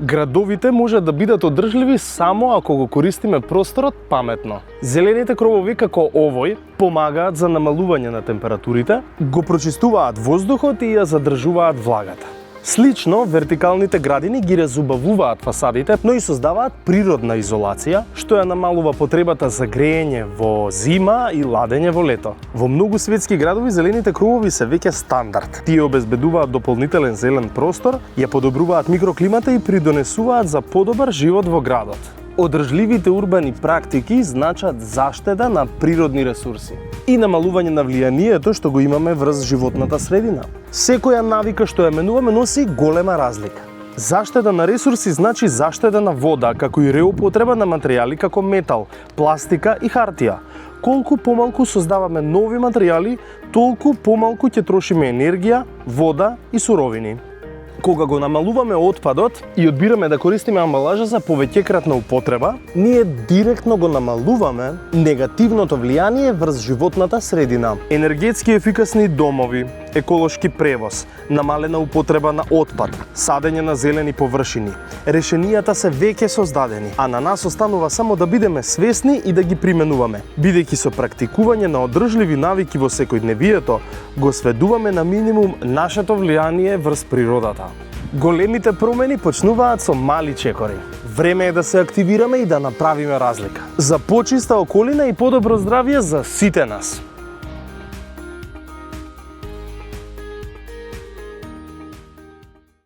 Градовите може да бидат одржливи само ако го користиме просторот паметно. Зелените кровови како овој помагаат за намалување на температурите, го прочистуваат воздухот и ја задржуваат влагата. Слично, вертикалните градини ги разубавуваат фасадите, но и создаваат природна изолација, што ја намалува потребата за греење во зима и ладење во лето. Во многу светски градови зелените кровови се веќе стандард. Тие обезбедуваат дополнителен зелен простор, ја подобруваат микроклимата и придонесуваат за подобар живот во градот. Одржливите урбани практики значат заштеда на природни ресурси и намалување на влијанието што го имаме врз животната средина. Секоја навика што ја менуваме носи голема разлика. Заштеда на ресурси значи заштеда на вода, како и реупотреба на материјали како метал, пластика и хартија. Колку помалку создаваме нови материјали, толку помалку ќе трошиме енергија, вода и суровини. Кога го намалуваме отпадот и одбираме да користиме амбалажа за повеќекратна употреба, ние директно го намалуваме негативното влијание врз животната средина. Енергетски ефикасни домови, еколошки превоз, намалена употреба на отпад, садење на зелени површини. Решенијата се веќе создадени, а на нас останува само да бидеме свесни и да ги применуваме. Бидејќи со практикување на одржливи навики во секојдневието, го сведуваме на минимум нашето влијание врз природата. Големите промени почнуваат со мали чекори. Време е да се активираме и да направиме разлика. За почиста околина и подобро здравје за сите нас.